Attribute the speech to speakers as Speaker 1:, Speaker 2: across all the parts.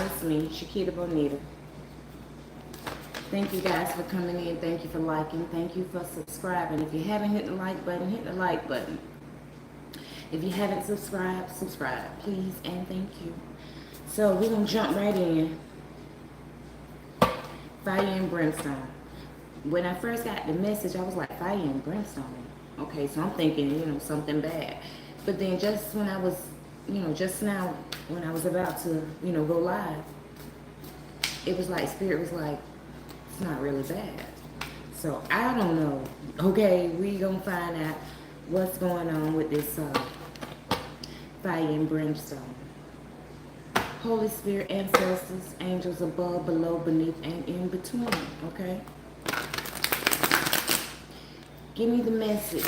Speaker 1: it's me, Shakita Bonita. Thank you guys for coming in. Thank you for liking. Thank you for subscribing. If you haven't hit the like button, hit the like button. If you haven't subscribed, subscribe, please, and thank you. So we're going to jump right in. Fire and Brimstone. When I first got the message, I was like, fire and brimstone. Okay, so I'm thinking, something bad. But then just when I was, just now, when I was about to, go live, it was like, Spirit was like, it's not really bad. So I don't know. Okay, we gonna find out what's going on with this fire and brimstone. Holy Spirit, ancestors, angels above, below, beneath, and in between, okay? Give me the message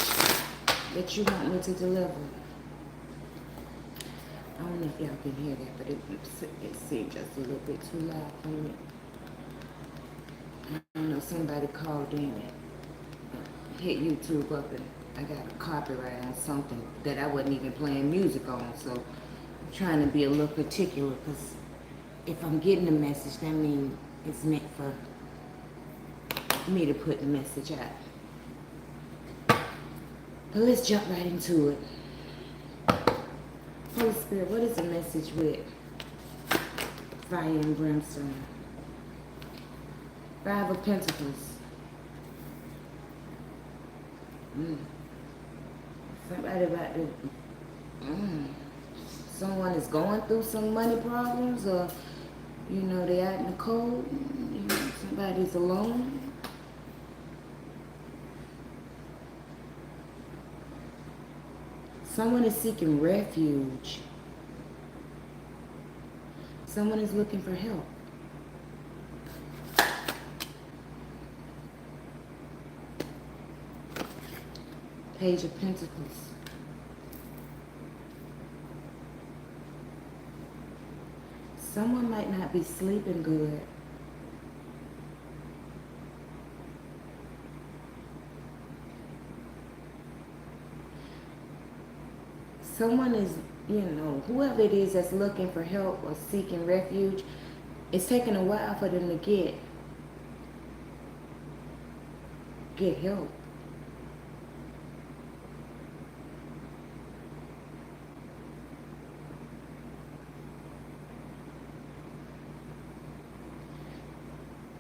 Speaker 1: that you want me to deliver. I don't know if y'all can hear that, but it seemed just a little bit too loud for me. I don't know, somebody called in and hit YouTube up, and I got a copyright on something that I wasn't even playing music on, so I'm trying to be a little particular, because if I'm getting a message, that means it's meant for me to put the message out. But let's jump right into it. Holy Spirit, what is the message with fire and brimstone? Five of Pentacles. Somebody about to... Someone is going through some money problems, or, they out in the cold. Somebody's alone. Someone is seeking refuge. Someone is looking for help. Page of Pentacles. Someone might not be sleeping good. Someone is, whoever it is that's looking for help or seeking refuge, it's taking a while for them to get help.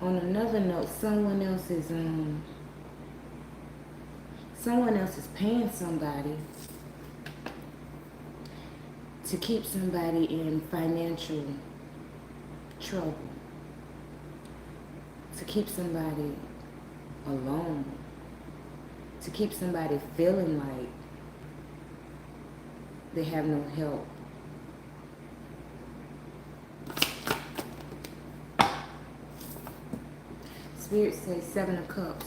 Speaker 1: On another note, someone else is paying somebody to keep somebody in financial trouble, to keep somebody alone, to keep somebody feeling like they have no help. Spirit says Seven of Cups.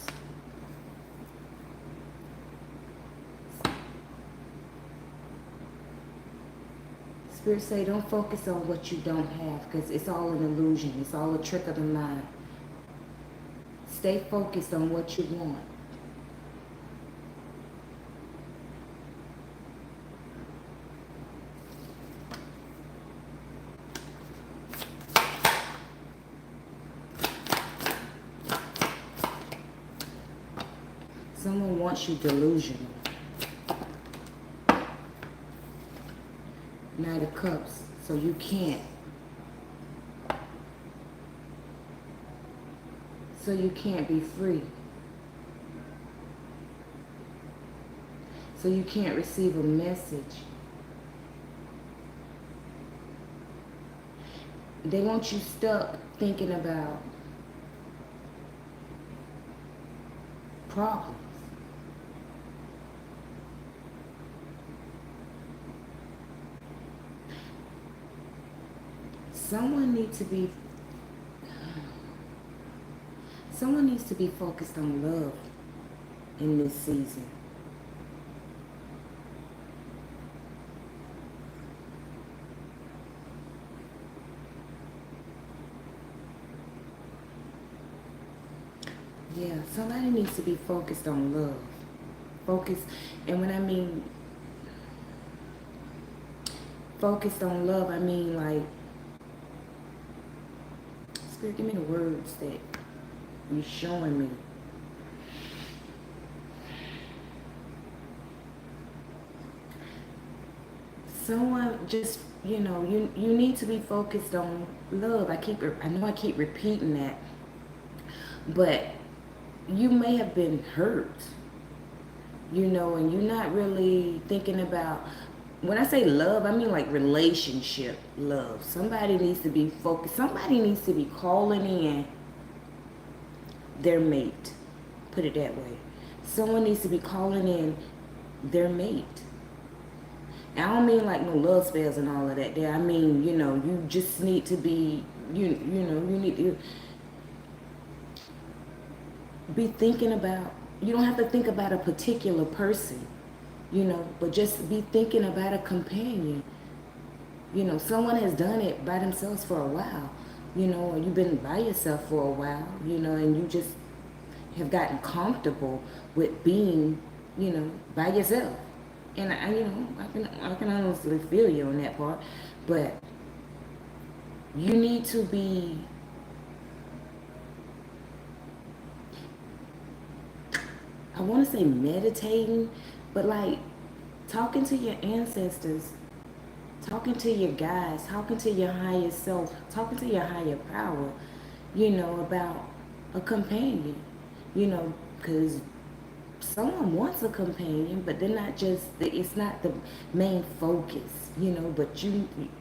Speaker 1: Spirit say don't focus on what you don't have, because it's all an illusion. It's all a trick of the mind. Stay focused on what you want. Someone wants you delusional. Knight of Cups, so you can't. So you can't be free. So you can't receive a message. They want you stuck thinking about problems. Someone needs to be focused on love in this season. Yeah, somebody needs to be focused on love. Focus, and when I mean focused on love, I mean like Spirit, give me the words that you're showing me. Someone just, you need to be focused on love. I know I keep repeating that, but you may have been hurt, and you're not really thinking about, when I say love, I mean like relationship love. Somebody needs to be focused. Somebody needs to be calling in their mate. Put it that way. Someone needs to be calling in their mate. And I don't mean like no love spells and all of that there. I mean, you just need to be, you need to be thinking about, you don't have to think about a particular person, but just be thinking about a companion. Someone has done it by themselves for a while, or you've been by yourself for a while, and you just have gotten comfortable with being, by yourself. And I can honestly feel you on that part, but you need to be, I want to say meditating, but like talking to your ancestors, talking to your guides, talking to your higher self, talking to your higher power, about a companion, because someone wants a companion, but they're not just, it's not the main focus, but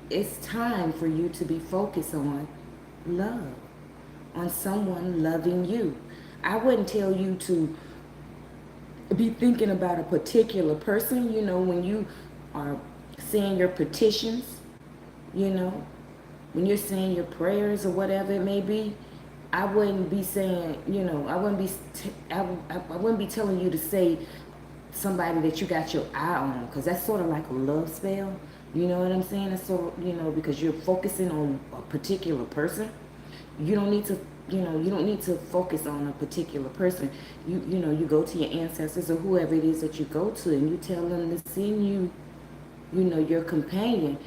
Speaker 1: it's time for you to be focused on love, on someone loving you. I wouldn't tell you to be thinking about a particular person, when you are saying your petitions, when you're saying your prayers or whatever it may be. I wouldn't be saying, I wouldn't be telling you to say somebody that you got your eye on, because that's sort of like a love spell. You know what I'm saying? It's sort of, because you're focusing on a particular person. You don't need to, you don't need to focus on a particular person. You go to your ancestors or whoever it is that you go to, and you tell them to send you, your companion,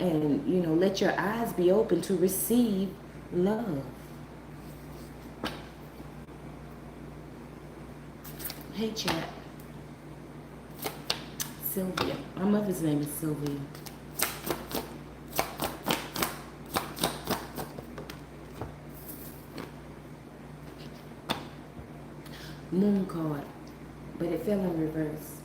Speaker 1: and let your eyes be open to receive love. Hey, chat. Sylvia. My mother's name is Sylvia. Moon card, but it fell in reverse.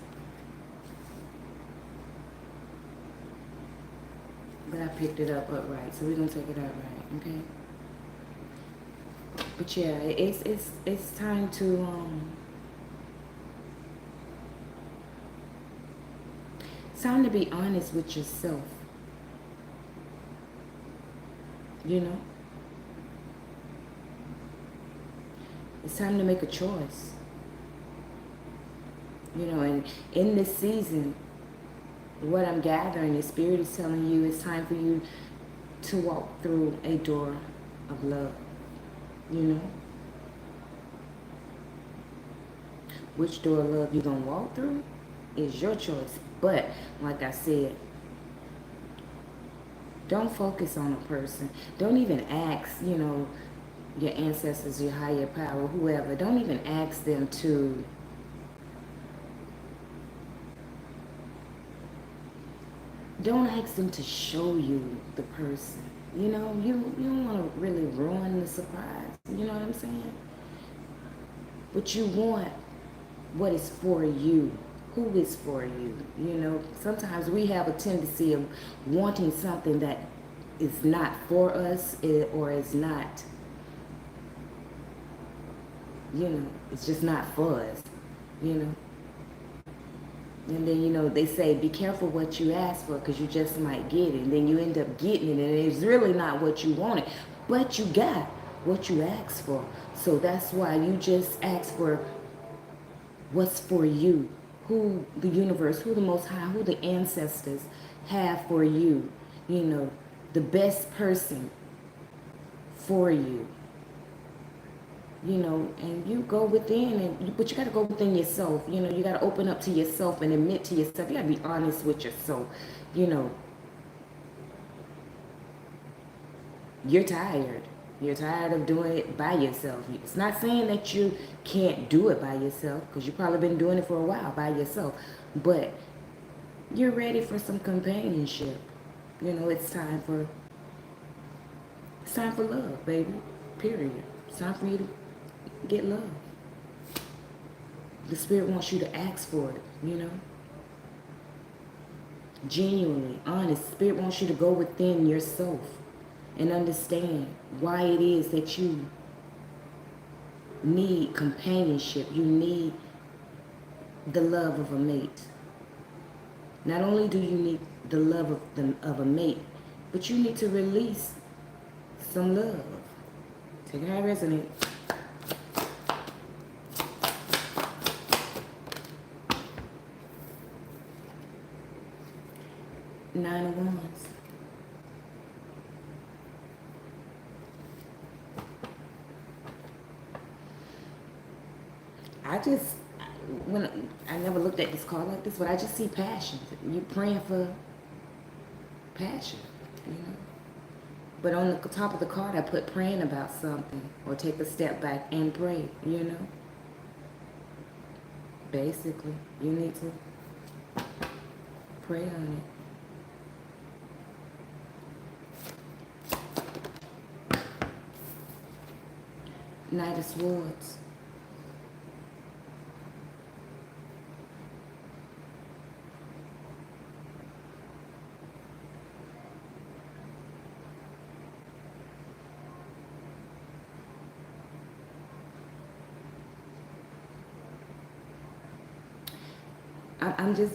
Speaker 1: But I picked it up upright, so we're gonna take it upright, okay? But yeah, it's time to it's time to be honest with yourself. It's time to make a choice. And in this season, what I'm gathering, the Spirit is telling you it's time for you to walk through a door of love. Which door of love you're going to walk through is your choice. But, like I said, don't focus on a person. Don't even ask, your ancestors, your higher power, whoever. Don't even ask them to show you the person. You don't want to really ruin the surprise. You know what I'm saying? But you want what is for you. Who is for you? Sometimes we have a tendency of wanting something that is not for us, or is not, it's just not for us, And then, they say, be careful what you ask for, because you just might get it. And then you end up getting it, and it's really not what you wanted. But you got what you asked for. So that's why you just ask for what's for you. Who the universe, who the Most High, who the ancestors have for you. The best person for you. And you go within, but you got to go within yourself. You got to open up to yourself and admit to yourself. You got to be honest with yourself. You're tired. You're tired of doing it by yourself. It's not saying that you can't do it by yourself, because you've probably been doing it for a while by yourself. But you're ready for some companionship. You know, it's time for love, baby. Period. It's time for you to get love. The Spirit wants you to ask for it, you know. Genuinely, honest. Spirit wants you to go within yourself and understand why it is that you need companionship. You need the love of a mate. Not only do you need the love of a mate, but you need to release some love. Take it how it resonates. Nine of Wands. When I never looked at this card like this, but I just see passion. You praying for passion, you know. But on the top of the card, I put praying about something, or take a step back and pray, you know. Basically, you need to pray on it. Knight of Swords.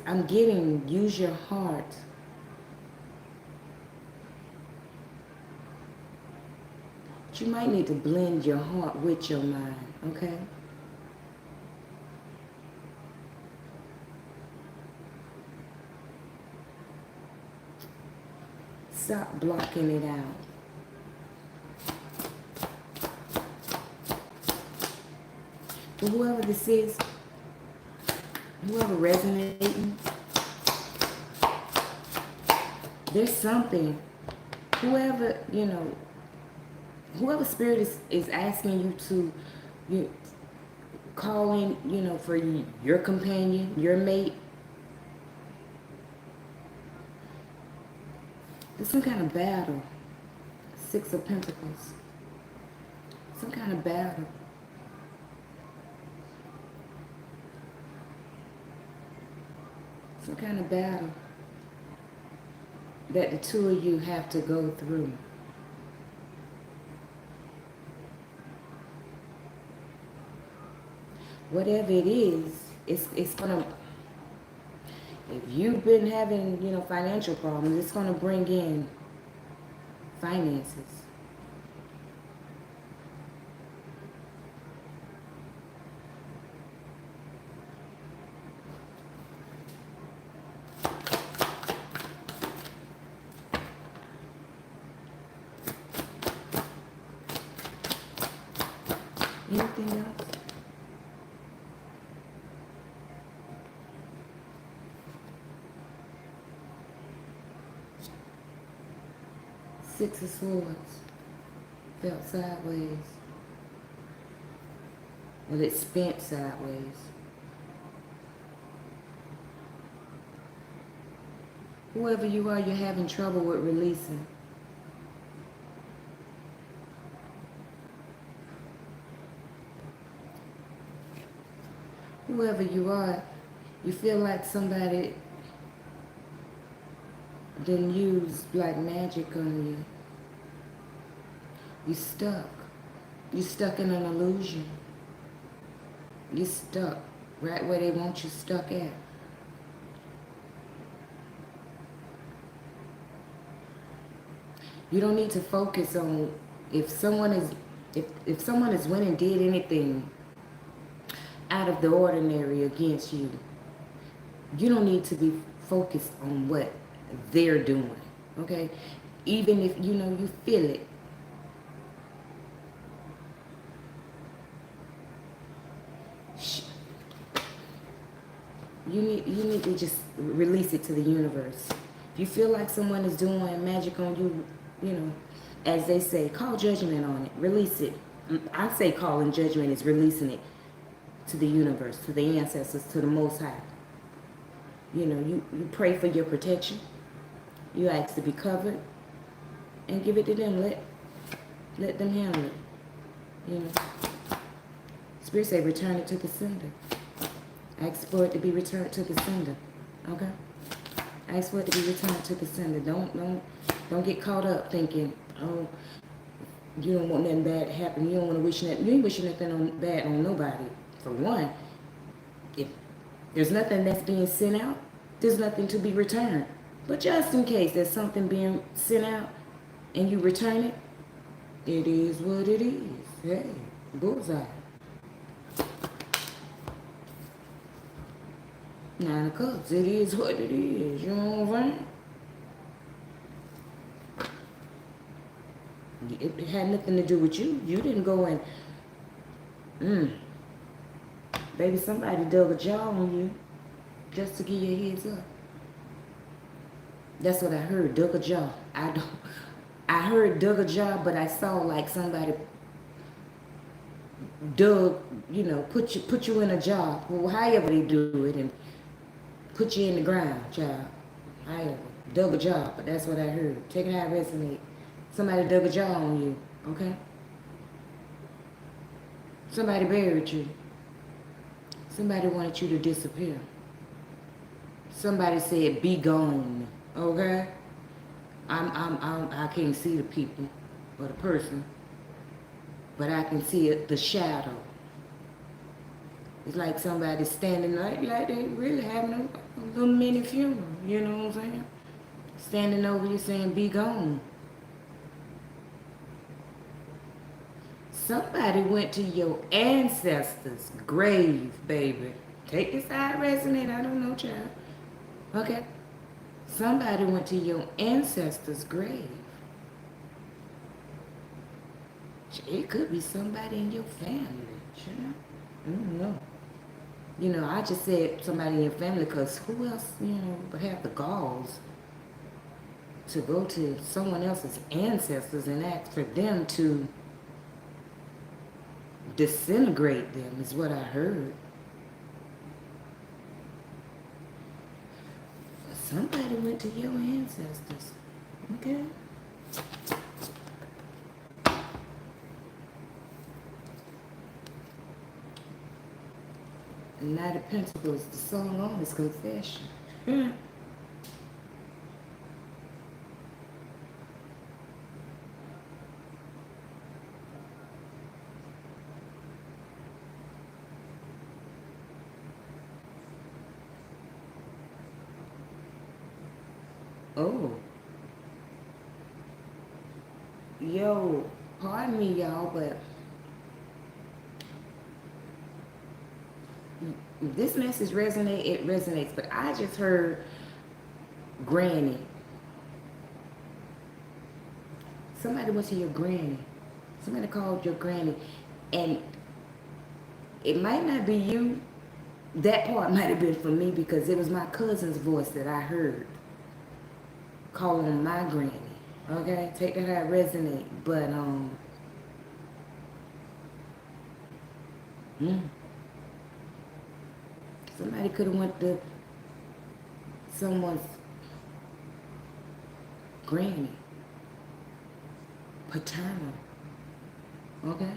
Speaker 1: I'm getting, use your heart. But you might need to blend your heart with your mind, okay? Stop blocking it out. For whoever this is, whoever resonating, there's something, whoever, you know, whoever Spirit is asking you to call in, you know, for your companion, your mate. There's some kind of battle. Six of Pentacles. Some kind of battle. Some kind of battle that the two of you have to go through. Whatever it is, it's gonna, if you've been having, you know, financial problems, it's gonna bring in finances. Anything else? Six of Swords. Felt sideways. Well, it's spent sideways. Whoever you are, you're having trouble with releasing. Whoever you are, you feel like somebody didn't use black magic on you. You stuck. You stuck in an illusion. You stuck right where they want you stuck at. You don't need to focus on if someone is went and did anything out of the ordinary against you. You don't need to be focused on what they're doing, okay? Even if, you know, you feel it. You need to just release it to the universe. If you feel like someone is doing magic on you, you know, as they say, call judgment on it, release it. I say calling judgment is releasing it to the universe, to the ancestors, to the Most High. You know, you pray for your protection. You ask to be covered and give it to them. Let them handle it. You know. Spirit say return it to the sender. Ask for it to be returned to the sender. Okay? Ask for it to be returned to the sender. Don't get caught up thinking, oh, you don't want nothing bad to happen. You don't want to wish nothing. You ain't wishing nothing bad on nobody. For one, if there's nothing that's being sent out, there's nothing to be returned. But just in case there's something being sent out and you return it, it is what it is. Hey, bullseye. 9 of Cups, it is what it is. You know what I'm saying? It had nothing to do with you. You didn't go and, baby, somebody dug a jaw on you just to give you a heads up. That's what I heard, dug a jaw. I heard dug a jaw, but I saw like somebody dug, you know, put you in a jar. Well, however they do it, and put you in the ground, child. However, dug a jaw, but that's what I heard. Take it how it resonate. Somebody dug a jaw on you, okay? Somebody buried you. Somebody wanted you to disappear. Somebody said, be gone, okay? I can't see the people or the person, but I can see it, the shadow. It's like somebody standing like they really having a little mini funeral, you know what I'm saying? Standing over you saying, be gone. Somebody went to your ancestors' grave, baby. Take this side resonate, I don't know, child. Okay? Somebody went to your ancestors' grave. It could be somebody in your family, you know? I don't know. You know, I just said somebody in your family because who else, you know, would have the galls to go to someone else's ancestors and ask for them to disintegrate them, is what I heard. Somebody went to your ancestors. Okay? And Knight of Pentacles, the song on is confession. Oh. Yo, pardon me, y'all, but this message it resonates, but I just heard granny. Somebody went to your granny. Somebody called your granny. And it might not be you. That part might have been for me because it was my cousin's voice that I heard calling my granny. Okay? Take that how it resonate. But, somebody could have went to someone's granny. Paternal. Okay?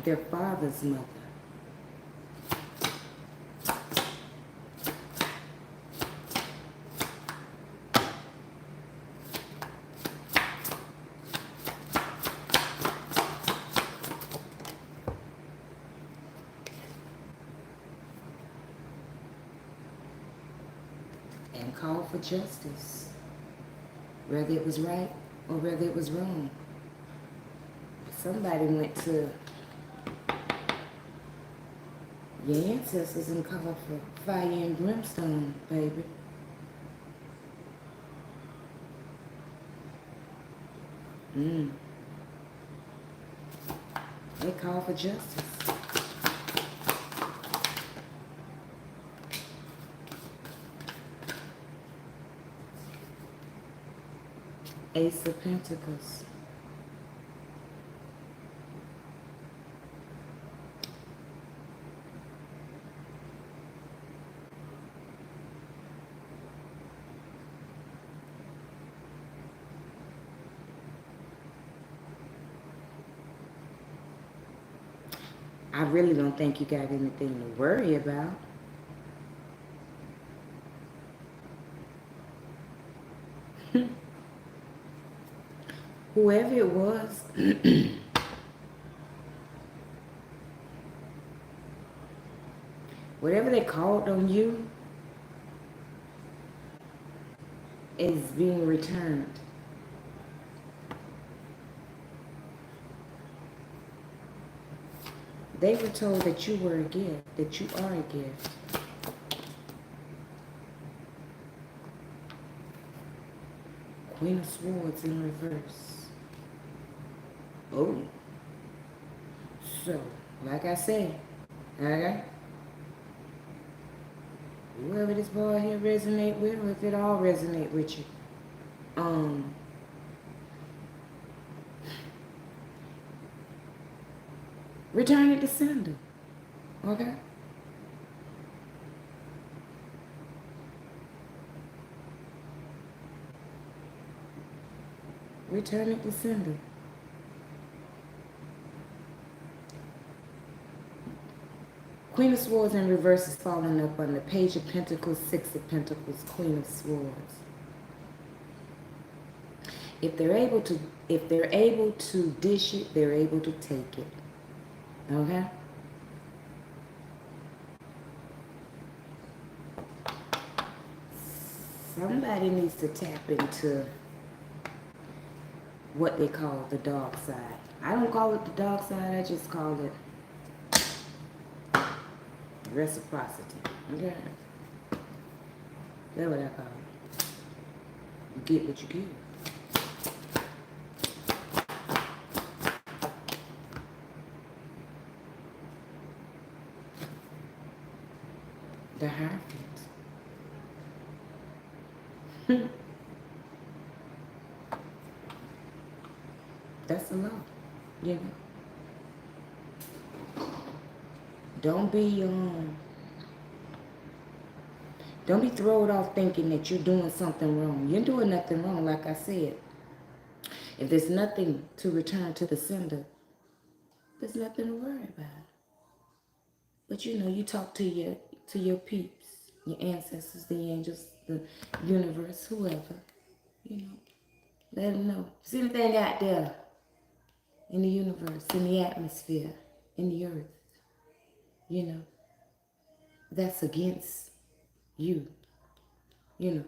Speaker 1: Their father's mother. And call for justice, whether it was right or whether it was wrong. Somebody went to your ancestors and called for fire and brimstone, baby. They call for justice. Ace of Pentacles. I really don't think you got anything to worry about. Whoever it was, whatever they called on you is being returned. They were told that you were a gift, that you are a gift. Queen of Swords in reverse. Oh. So, like I said, okay? Whoever this boy here resonate with, or if it all resonate with you, return it to sender, okay? Return it to sender. Queen of Swords in reverse is falling up on the Page of Pentacles, Six of Pentacles, Queen of Swords. If they're able to dish it, they're able to take it. Okay? Somebody needs to tap into what they call the dark side. I don't call it the dark side, I just call it reciprocity. Okay? That's what I call it. You get what you give. The Hierophant. That's a lot. You know? Don't be thrown off thinking that you're doing something wrong. You're doing nothing wrong, like I said. If there's nothing to return to the sender, there's nothing to worry about. But you know, you talk to your peeps, your ancestors, the angels, the universe, whoever. You know, let them know. If there's anything out there in the universe, in the atmosphere, in the earth, you know, that's against you, you know,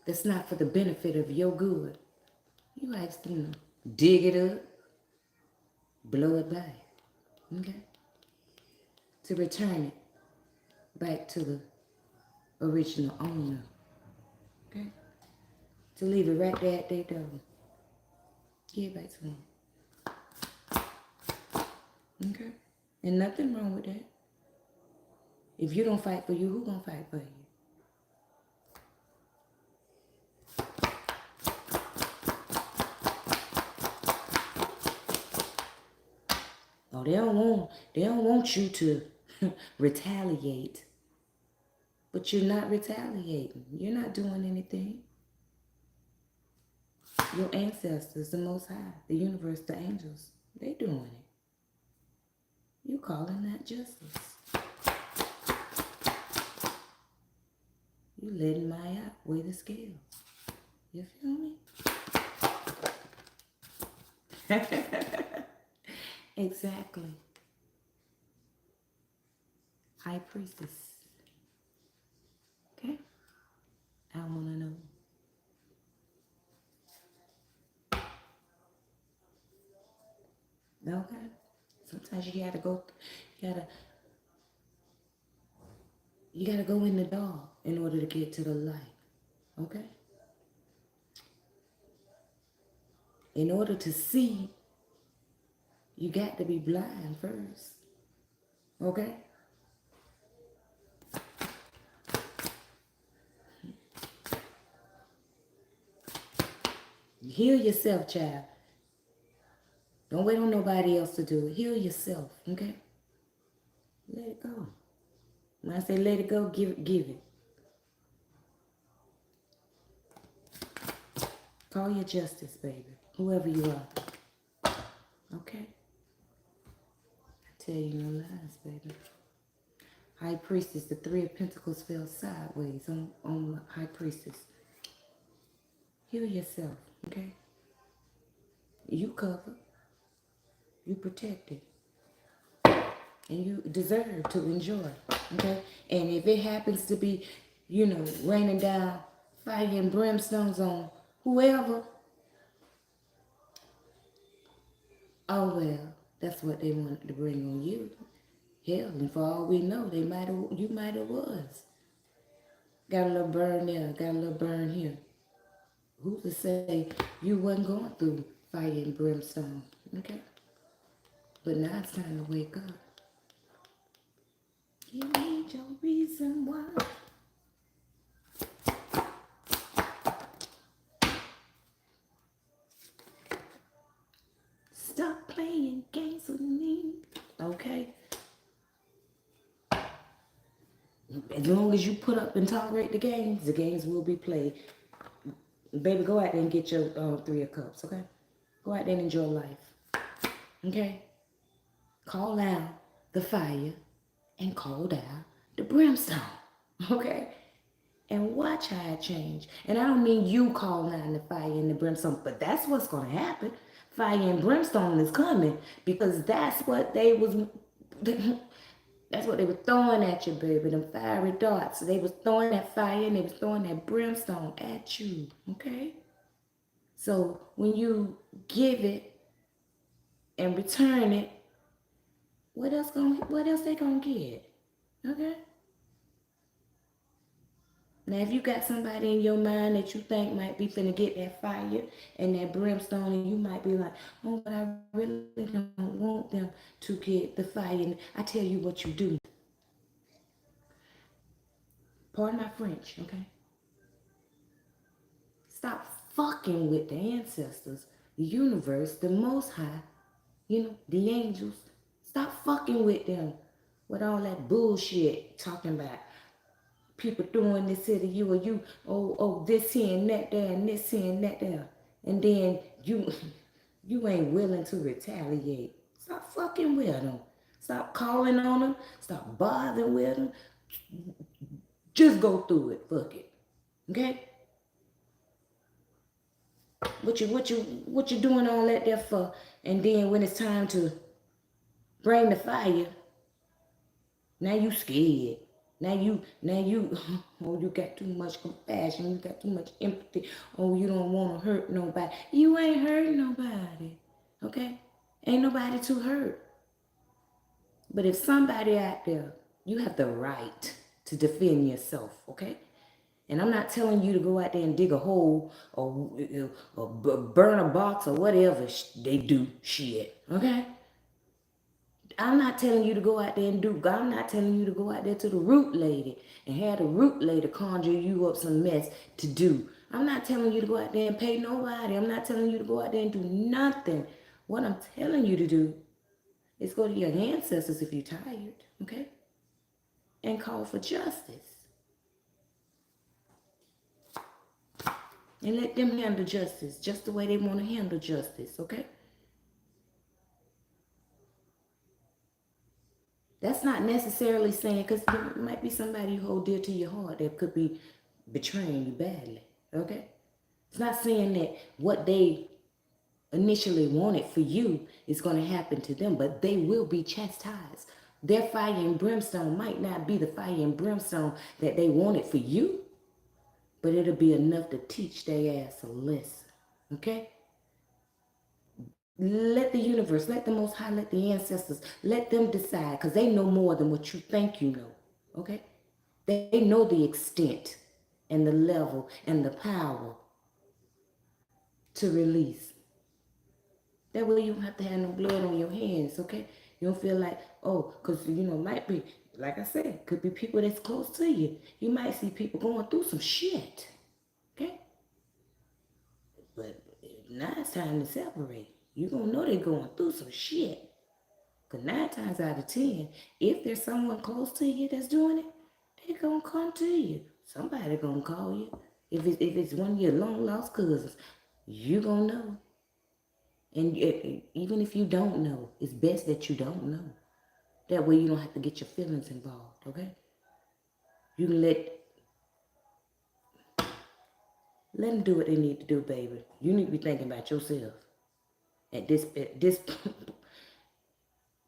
Speaker 1: that's not for the benefit of your good. You ask them to dig it up, blow it back, okay? To return it back to the original owner, okay? To leave it right there at their door. Give it back to them, okay? And nothing wrong with that. If you don't fight for you, who gonna fight for you? Oh, they don't want you to retaliate. But you're not retaliating. You're not doing anything. Your ancestors, the Most High, the universe, the angels, they doing it. You calling that justice. You letting Maya weigh the scales. You feel me? Exactly. High priestess. Okay? I want to know. Okay? Sometimes you gotta go, you gotta go in the dark in order to get to the light. Okay? In order to see, you got to be blind first. Okay? Heal yourself, child. Don't wait on nobody else to do it. Heal yourself, okay? Let it go. When I say let it go, give it. Call your justice, baby. Whoever you are. Okay? I tell you no lies, baby. High Priestess, the Three of Pentacles fell sideways on High Priestess. Heal yourself, okay? You covered. You protected. And you deserve to enjoy, okay? And if it happens to be, raining down fire and brimstones on whoever, oh well, that's what they wanted to bring on you. Hell, and for all we know, you might have was. Got a little burn there, got a little burn here. Who's to say you wasn't going through fire and brimstone, okay? But now it's time to wake up. You need your reason why. Stop playing games with me, okay? As long as you put up and tolerate the games will be played. Baby, go out there and get your Three of Cups, okay? Go out there and enjoy life, okay? Call out the fire and call down the brimstone, okay? And watch how it change. And I don't mean you call down the fire and the brimstone, but that's what's going to happen. Fire and brimstone is coming because that's what they was... That's what they were throwing at you, baby. Them fiery darts. They was throwing that fire and they was throwing that brimstone at you. Okay? So when you give it and return it, what else they gonna get? Okay? Now if you got somebody in your mind that you think might be finna get that fire and that brimstone, and you might be like, oh, but I really don't want them to get the fire. And I tell you what you do. Pardon my French, okay? Stop fucking with the ancestors, the universe, the Most High, the angels. Stop fucking with them with all that bullshit talking about people doing this here to you, or you, this here and that there, and this here and that there. And then you ain't willing to retaliate. Stop fucking with them. Stop calling on them. Stop bothering with them. Just go through it. Fuck it. Okay? What you doing all that there for? And then when it's time to bring the fire, now you scared. Now you, oh, you got too much compassion. You got too much empathy. Oh, you don't want to hurt nobody. You ain't hurting nobody, okay? Ain't nobody to hurt. But if somebody out there, you have the right to defend yourself, okay? And I'm not telling you to go out there and dig a hole or burn a box or whatever they do shit, okay? I'm not telling you to go out there and I'm not telling you to go out there to the root lady and have the root lady conjure you up some mess to do. I'm not telling you to go out there and pay nobody. I'm not telling you to go out there and do nothing. What I'm telling you to do is go to your ancestors if you're tired, okay? And call for justice. And let them handle justice just the way they want to handle justice, okay? That's not necessarily saying, because there might be somebody you hold dear to your heart that could be betraying you badly, okay? It's not saying that what they initially wanted for you is going to happen to them, but they will be chastised. Their fire and brimstone might not be the fire and brimstone that they wanted for you, but it'll be enough to teach their ass a lesson, okay? Let the universe, let the Most High, let the ancestors, let them decide, because they know more than what you think you know, okay? They know the extent and the level and the power to release. That way you don't have to have no blood on your hands, okay? You don't feel like, oh, because, might be, like I said, could be people that's close to you. You might see people going through some shit, okay? But now it's time to separate. You gonna know they're going through some shit. Because 9 times out of 10, if there's someone close to you that's doing it, they're going to come to you. Somebody going to call you. If it's one of your long-lost cousins, you going to know. And even if you don't know, it's best that you don't know. That way you don't have to get your feelings involved, okay? You can let them do what they need to do, baby. You need to be thinking about yourself. At this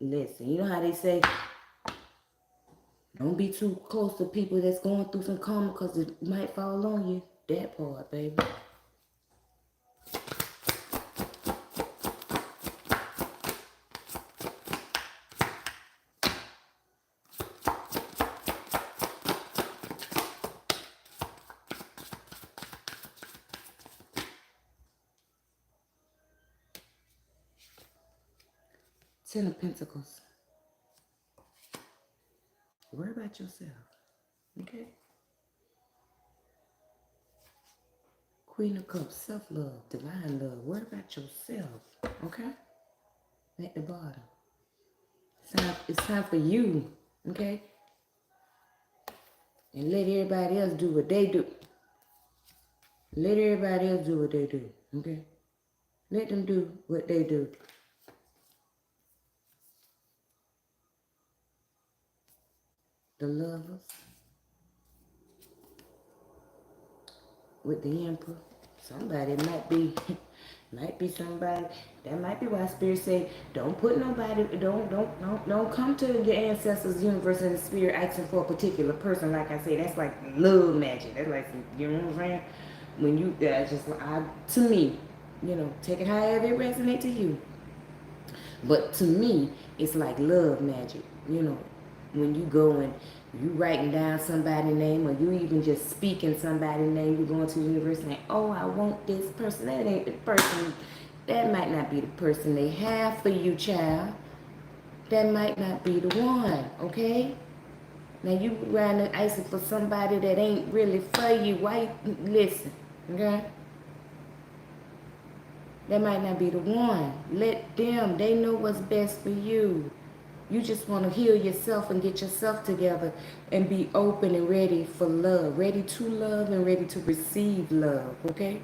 Speaker 1: listen, you know how they say, don't be too close to people that's going through some karma because it might fall on you. That part, baby. 10 of Pentacles. Worry about yourself. Okay? Queen of Cups, self-love, divine love. Worry about yourself. Okay? At the bottom. It's time for you. Okay? And let everybody else do what they do. Let everybody else do what they do. Okay? Let them do what they do. The lovers. With the Emperor. Somebody might be somebody. That might be why Spirit say, don't put nobody, don't come to your ancestors, universe, and the spirit asking for a particular person. Like I say, that's like love magic. That's like, you know what I'm saying? When you, to me, take it however it resonates to you. But to me, it's like love magic, when you go and you writing down somebody's name, or you even just speaking somebody's name, you going to the universe and oh, I want this person. That ain't the person. That might not be the person they have for you, child. That might not be the one, okay? Now you riding and asking for somebody that ain't really for you. Why? Listen, okay? That might not be the one. Let them. They know what's best for you. You just want to heal yourself and get yourself together and be open and ready for love. Ready to love and ready to receive love, okay?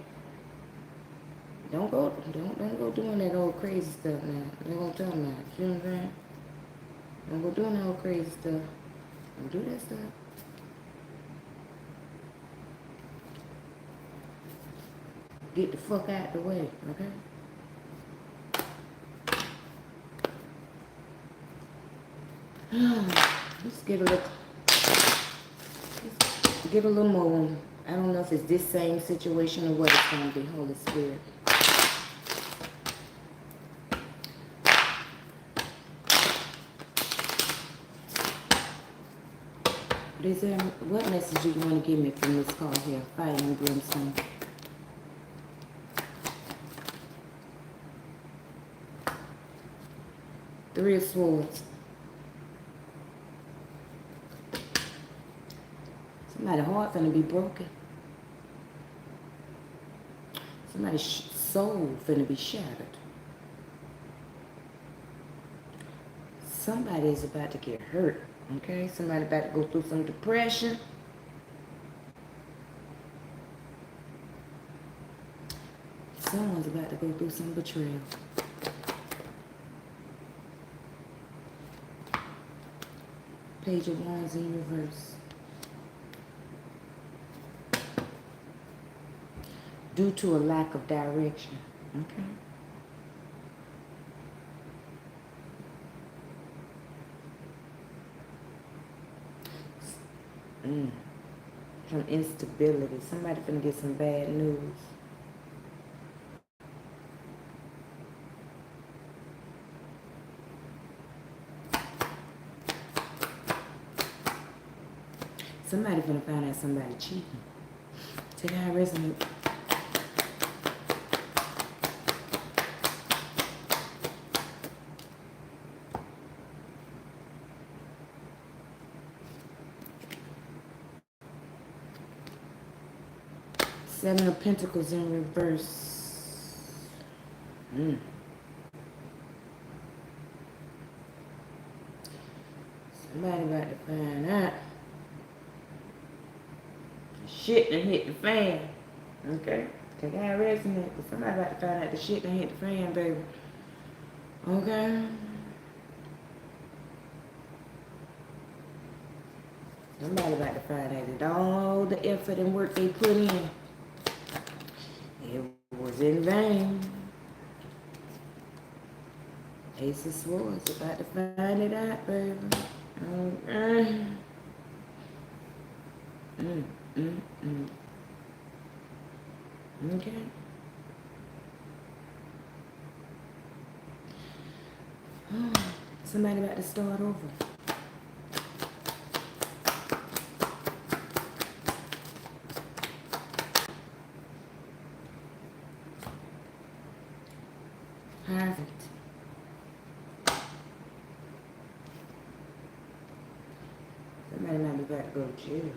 Speaker 1: Don't go doing that old crazy stuff now. That's what I'm talking about. You know what I'm saying? Don't go doing that old crazy stuff. Don't do that stuff. Get the fuck out the way, okay? Let's get a little more. I don't know if it's this same situation or what it's going to be. Holy Spirit. What message do you want to give me from this card here? Fire and Brimstone. Three of Swords. Somebody's heart gonna be broken. Somebody's soul finna be shattered. Somebody is about to get hurt. Okay? Somebody about to go through some depression. Someone's about to go through some betrayal. Page of Wands in reverse. Due to a lack of direction. Okay? Some instability. Somebody finna get some bad news. Somebody finna find out somebody cheating. Take how it resonates. Seven of Pentacles in reverse. Mm. Somebody about to find out. The shit done hit the fan. Okay? Cause I resonate, but somebody about to find out the shit done hit the fan, baby. Okay? Somebody about to find out that all the effort and work they put in, it was in vain. Ace of Swords about to find it out, baby. Okay. Mm, mm, mm. Okay. Somebody about to start over. Perfect. Somebody might be about to go to jail.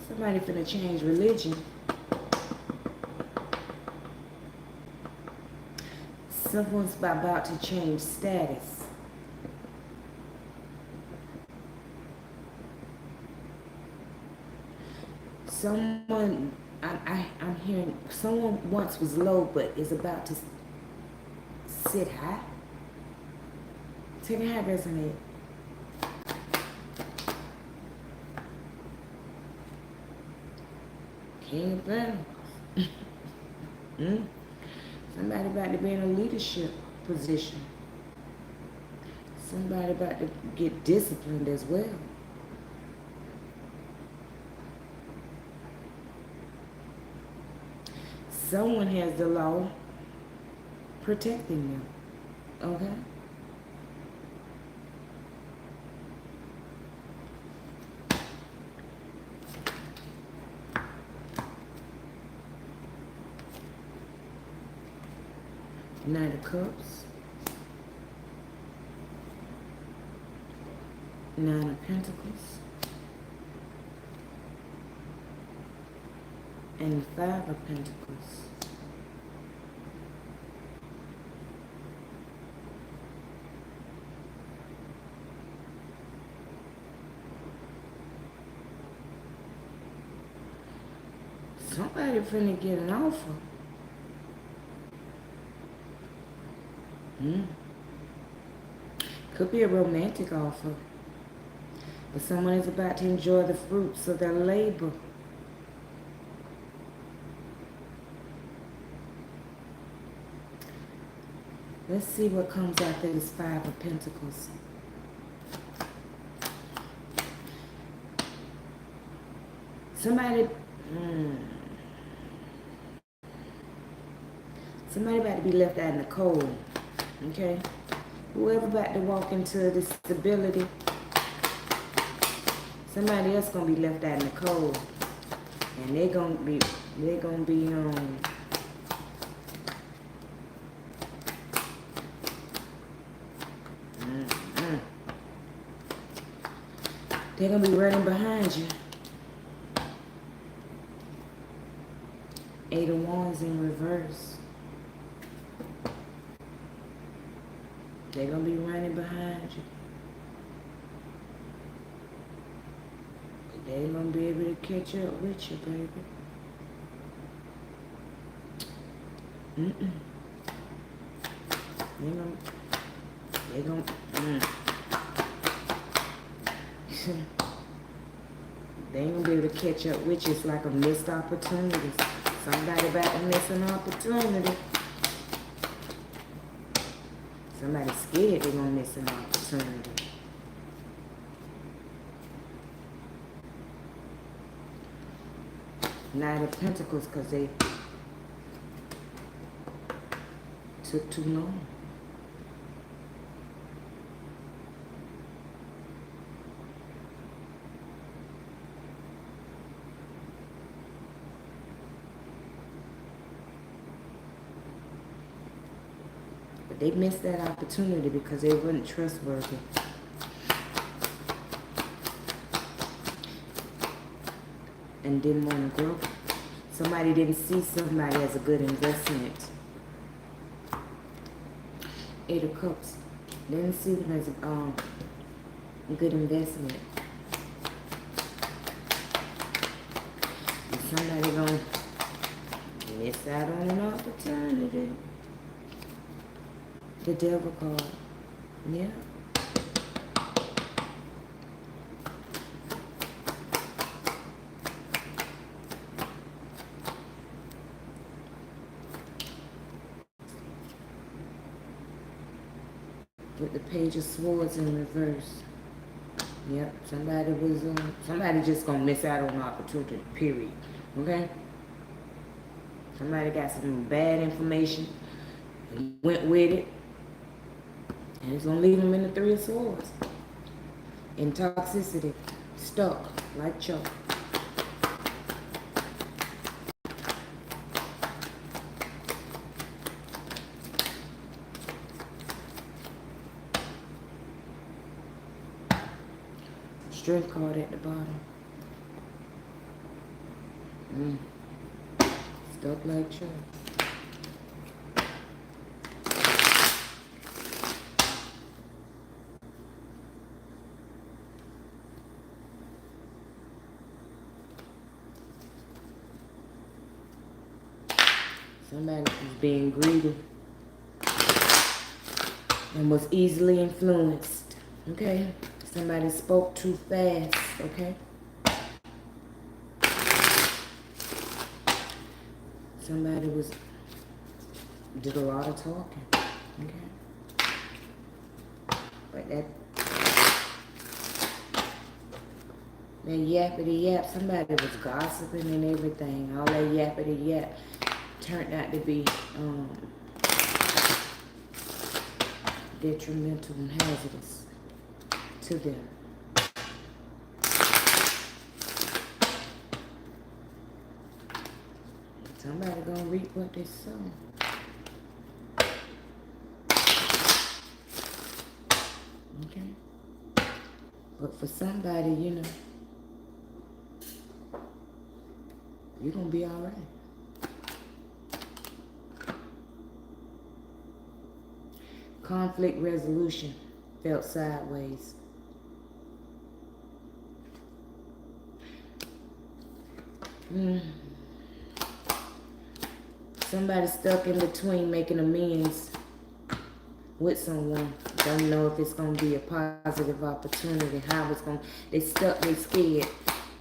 Speaker 1: Somebody finna change religion. Someone's about to change status. Someone, I'm hearing, someone once was low but is about to sit high. Take a high resonate. King of Pentacles. Somebody about to be in a leadership position. Somebody about to get disciplined as well. Someone has the law protecting them. Okay? Knight of Cups. Nine of Pentacles. And Five of Pentacles. Somebody finna get an offer. Could be a romantic offer. But someone is about to enjoy the fruits of their labor. Let's see what comes after this Five of Pentacles. Somebody about to be left out in the cold. Okay? Whoever about to walk into this stability, somebody else gonna be left out in the cold. And they're gonna be they're gonna be running behind you. Eight of Wands in reverse. They're gonna be running behind you. They ain't gonna be able to catch up with you, baby. They gonna they ain't gonna be able to catch up with you. It's like a missed opportunity. Somebody about to miss an opportunity. Somebody's scared they're gonna miss an opportunity. Knight of Pentacles, because they took too long. They missed that opportunity because they weren't trustworthy. And didn't want to grow. Somebody didn't see somebody as a good investment. 8 of Cups. Didn't see them as a good investment. And somebody gonna miss out on an opportunity. The Devil card. Yeah. With the Page of Swords in reverse. Yep, somebody just gonna miss out on an opportunity, period. Okay? Somebody got some bad information and went with it. And it's gonna leave them in the 3 of Swords. In toxicity. Stuck like chalk. Strength card at the bottom. Stuck like chalk. Somebody was being greedy and was easily influenced. Okay? Somebody spoke too fast. Okay? Somebody did a lot of talking. Okay? But that yappity yap, somebody was gossiping and everything. All that yappity yap turned out to be detrimental and hazardous to them. Somebody gonna reap what they sow. Okay? But for somebody, you know, you're gonna be all right. Conflict resolution felt sideways. Somebody stuck in between making amends with someone. Don't know if it's going to be a positive opportunity, how it's going to... They stuck, they scared.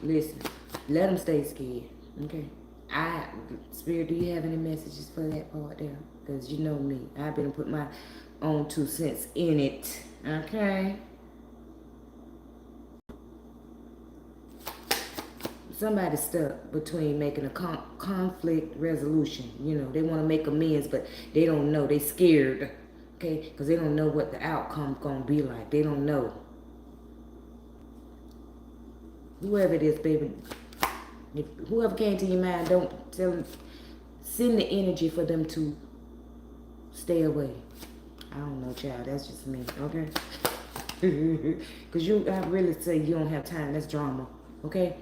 Speaker 1: Listen, let them stay scared, okay? Spirit, do you have any messages for that part there? Because you know me. I've been put my own 2 cents in it, okay? Somebody stuck between making a conflict resolution. You know, they want to make amends, but they don't know. They scared, okay? Because they don't know what the outcome's going to be like. They don't know. Whoever it is, baby, whoever came to your mind, don't tell them, send the energy for them to stay away. I don't know, child. That's just me, okay? Because I really say you don't have time. That's drama, okay?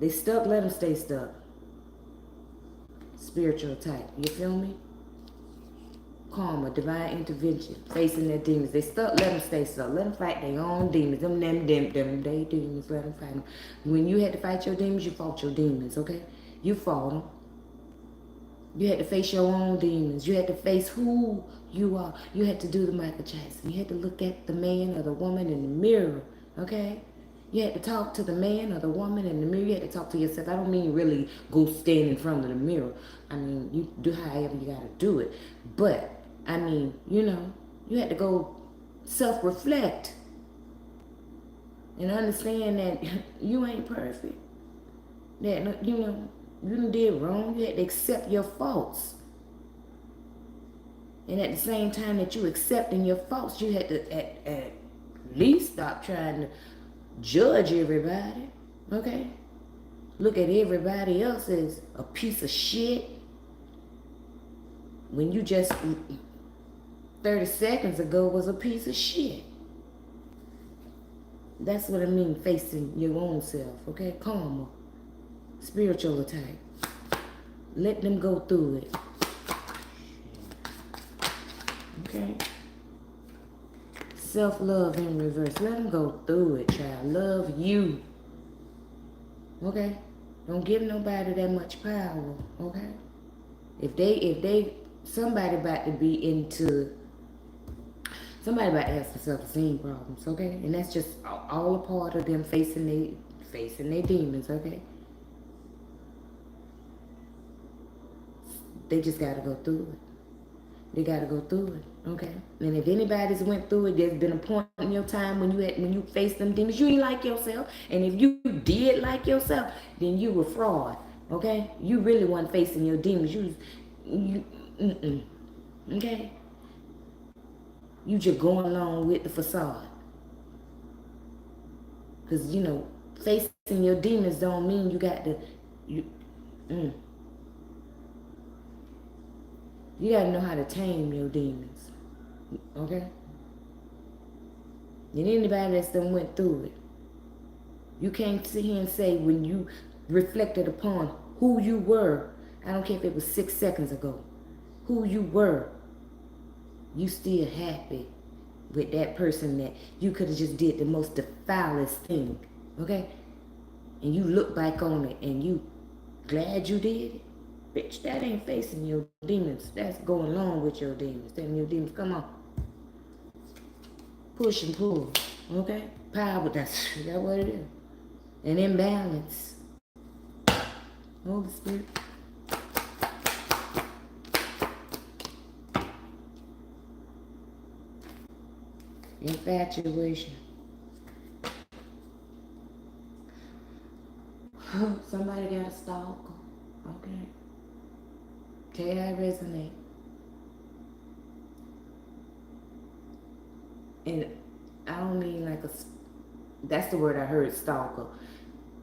Speaker 1: They stuck, let them stay stuck. Spiritual type. You feel me? Karma, divine intervention, facing their demons. They stuck, let them stay stuck. Let them fight their own demons. Them they demons, let them fight them. When you had to fight your demons, you fought your demons, okay? You fought them. You had to face your own demons. You had to face who you are. You had to do the Michael Jackson. You had to look at the man or the woman in the mirror, okay? You had to talk to the man or the woman in the mirror. You had to talk to yourself. I don't mean really go stand in front of the mirror. I mean, you do however you got to do it. But, I mean, you know, you had to go self-reflect and understand that you ain't perfect. That, you know, you did wrong. You had to accept your faults. And at the same time that you accepting your faults, you had to at least stop trying to judge everybody, okay? Look at everybody else as a piece of shit when you just 30 seconds ago was a piece of shit. That's what I mean, facing your own self, okay? Karma, spiritual attack. Let them go through it, okay? Self-love in reverse. Let them go through it, child. Love you, okay? Don't give nobody that much power, okay? Somebody about to be into, somebody about to have some self-esteem problems, okay? And that's just all a part of them facing their demons, okay? They just gotta go through it. They gotta go through it, okay? And if anybody's went through it, there's been a point in your time when you faced them demons, you didn't like yourself. And if you did like yourself, then you were fraud, okay? You really weren't facing your demons. Okay? You just going along with the facade. Because, facing your demons don't mean you got to, you got to know how to tame your demons, okay? And anybody that's done went through it, you can't sit here and say when you reflected upon who you were, I don't care if it was 6 seconds ago, who you were, you still happy with that person that you could have just did the most defilest thing, okay? And you look back on it and you glad you did it. Bitch, that ain't facing your demons. That's going along with your demons. Telling your demons, come on. Push and pull, okay? Power, that's what it is. An imbalance. Holy Spirit. Infatuation. Somebody got a stalker, okay? Tell you how it resonate. And I don't mean like that's the word I heard, stalker.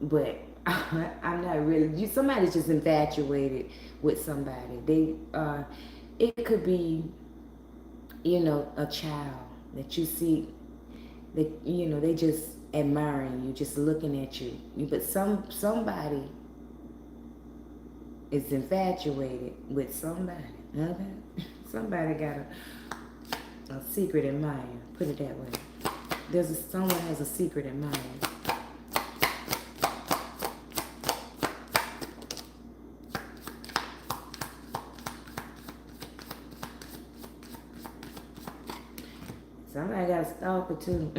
Speaker 1: But I'm not really, somebody's just infatuated with somebody. It could be, a child that you see, that, they just admiring you, just looking at you. But somebody is infatuated with somebody, okay? Somebody got a secret admirer, put it that way. Someone has a secret admirer. Somebody got a stalker too.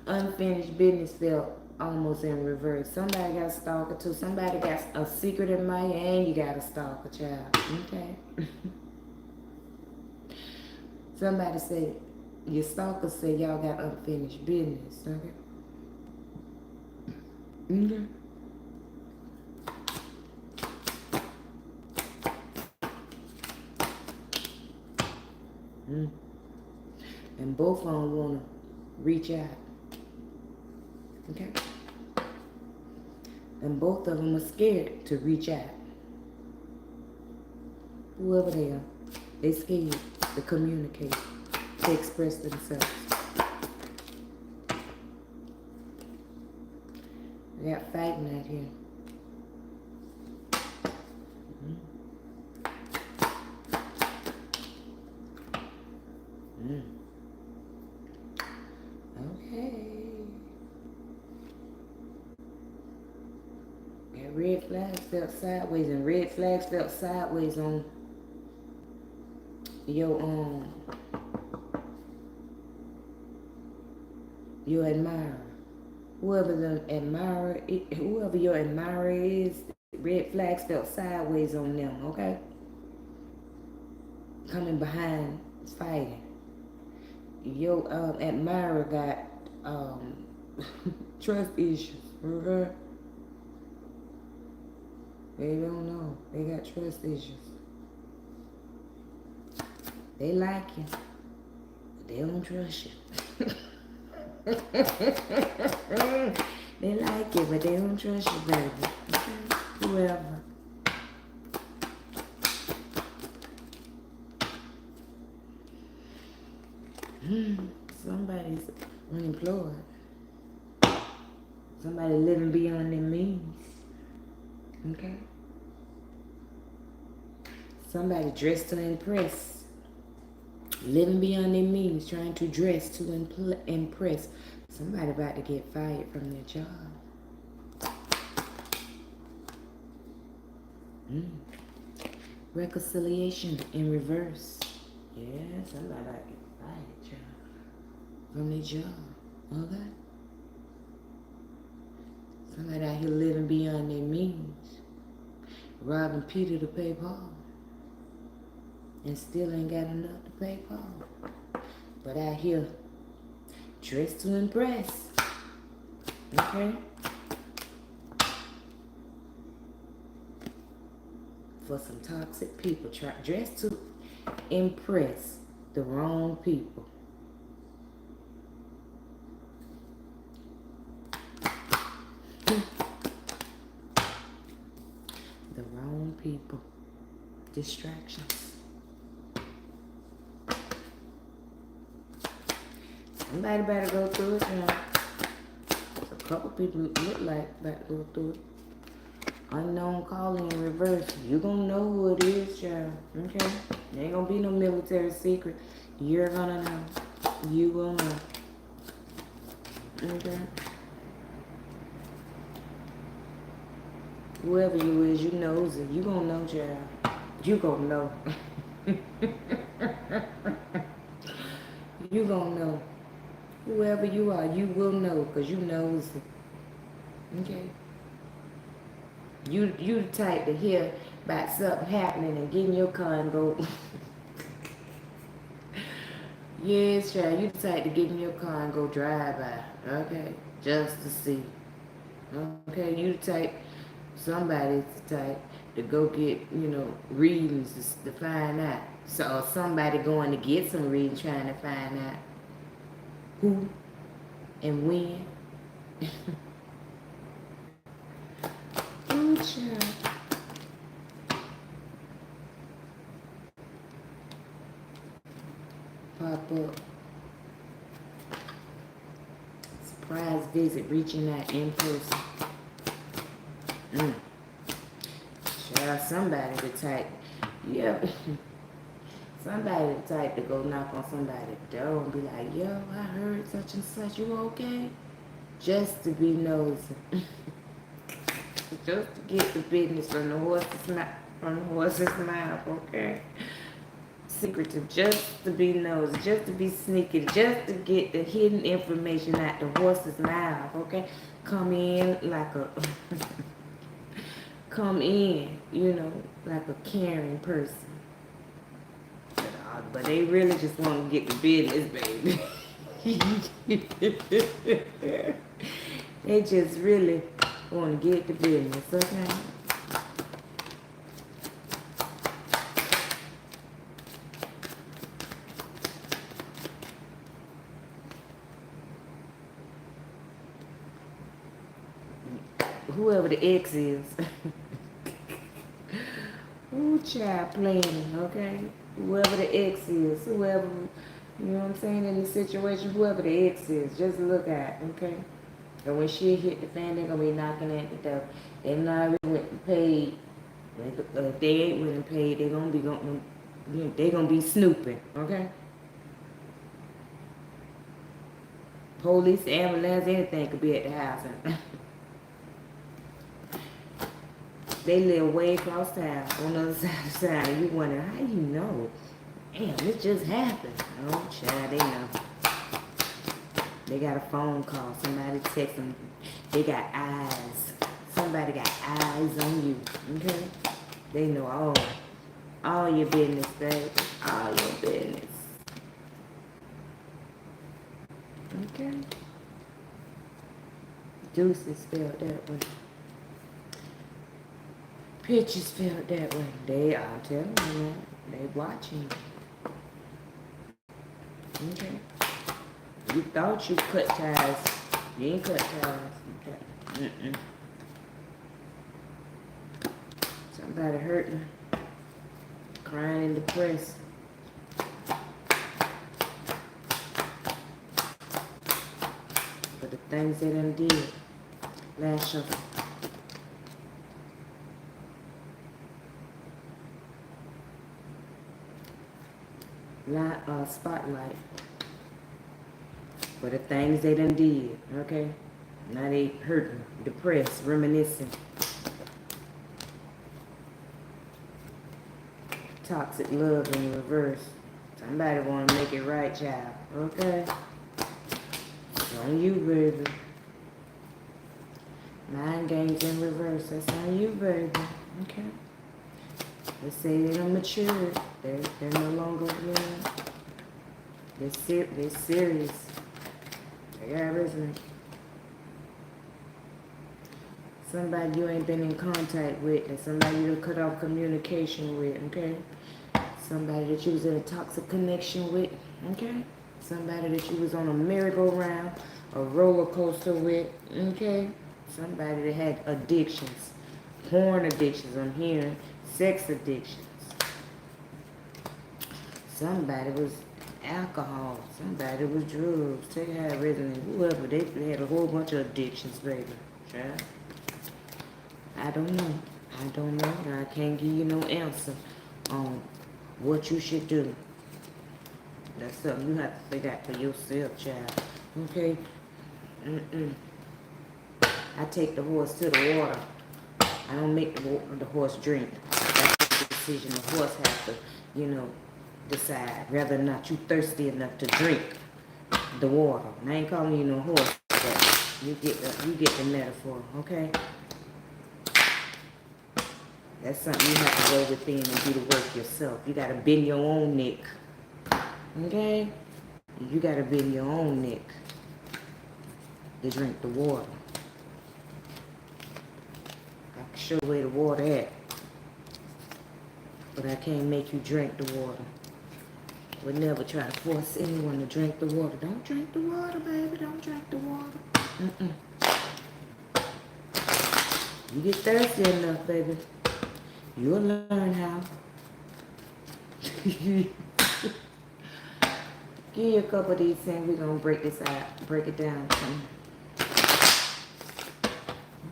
Speaker 1: Unfinished business felt almost in reverse. Somebody got a stalker too. Somebody got a secret admirer and you got a stalker, child. Okay. Somebody said, your stalker said y'all got unfinished business. Okay. Okay. And both of them want to reach out. Okay? And both of them are scared to reach out. Whoever they are, they scared to communicate, to express themselves. We got fighting out here. Okay. Got red flags felt sideways, and red flags felt sideways on your admirer. Whoever your admirer is, red flags felt sideways on them, okay? Coming behind, fighting. Your admirer got trust issues, okay? They don't know. They got trust issues. They like you, but they don't trust you. They like you, but they don't trust you, baby. Okay? Whoever. Somebody's unemployed. Somebody living beyond their means. Okay? Somebody dressed to impress. Living beyond their means, trying to dress to impress. Somebody about to get fired from their job. Reconciliation in reverse. Yeah, somebody about to get fired, child, from their job. Okay? Somebody out here living beyond their means. Robbing Peter to pay Paul. And still ain't got enough to pay Paul. But out here, dressed to impress. Okay? For some toxic people. Dressed to impress the wrong people. The wrong people. Distractions. Somebody better go through it now. There's a couple people look like about to go through it. Unknown calling in reverse. You gonna know who it is, child. Okay? There ain't gonna be no military secret. You're gonna know. You will know. Okay? Whoever you is, you knows it. You gonna know, child. You gonna know. You gonna know. Whoever you are, you will know, because you knows it. Okay? You the type to hear about something happening and get in your car and go. Yes, child. You the type to get in your car and go drive by. Okay? Just to see. Okay? You the type, somebody's the type to go get, readings to find out. So somebody going to get some reading trying to find out who and when. Oh, child. Pop up. Surprise visit, reaching out in person. Child, somebody the type. Yep. Somebody the type to go knock on somebody's door and be like, yo, I heard such and such. You okay? Just to be nosy. Just to get the business from the horse's mouth, okay? Secretive, just to be nosy, just to be sneaky, just to get the hidden information out the horse's mouth, okay? Come in like a, come in, like a caring person. But they really just want to get the business, baby. They just really want to get the business, okay? Whoever the ex is. Ooh, child playing, okay? Whoever the ex is, whoever, you know what I'm saying, in the situation, whoever the ex is, just look at, okay? And when shit hit the fan, they're going to be knocking at the door. They not really went and paid. If they ain't went and paid, they're going to be snooping, okay? Police, ambulance, anything could be at the house. They live way across town on the other side of town, and you wonder, how you know? Damn, this just happened. Oh, child, they know. They got a phone call. Somebody text them. They got eyes. Somebody got eyes on you. Okay? They know all your business, baby. All your business. Okay? Deuces spelled that way. Pictures felt that way. I'm telling you, man, they watching you. Okay. You thought you cut ties. You ain't cut ties. Okay. Somebody hurting. Crying and depressed. things they done did last year. Spotlight for the things they done did, okay? Now they hurting, depressed, reminiscing. Toxic love in reverse. Somebody want to make it right, child, okay? It's on you, baby. Mind games in reverse. That's on you, baby, okay? They say they done matured. They're no longer, you know, they're serious. They got resonate. Somebody you ain't been in contact with, and somebody you cut off communication with, okay? Somebody that you was in a toxic connection with, okay? Somebody that you was on a merry-go-round, a roller coaster with, okay? Somebody that had addictions, porn addictions, I'm hearing, sex addictions. Somebody was alcohol, somebody was drugs, take it how resonant, whoever, they had a whole bunch of addictions, baby. Child. I don't know. I can't give you no answer on what you should do. That's something you have to figure out for yourself, child. Okay? I take the horse to the water. I don't make the horse drink. That's the decision the horse has to, you know, decide. Whether or not you thirsty enough to drink the water. And I ain't calling you no horse, but you get the metaphor, okay? That's something you have to go within and do the work yourself. You gotta bend your own neck. Okay? You gotta bend your own neck to drink the water. I can show you where the water at, but I can't make you drink the water. Would never try to force anyone to drink the water. Don't drink the water, baby. Don't drink the water. You get thirsty enough, baby, you'll learn how. Give you a couple of these things. We're going to break this out. Break it down.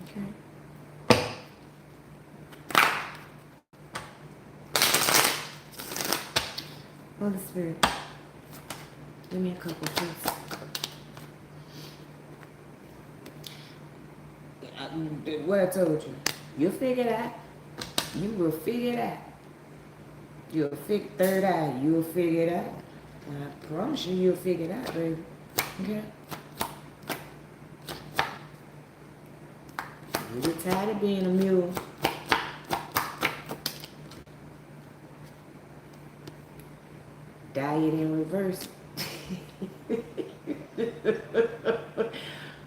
Speaker 1: Okay. Holy Spirit, give me a couple, please. What I told you. You'll figure it out. You will figure it out. You'll third eye. You'll figure it out. I promise you'll figure it out, baby. Okay? You get tired of being a mule. Diet in reverse.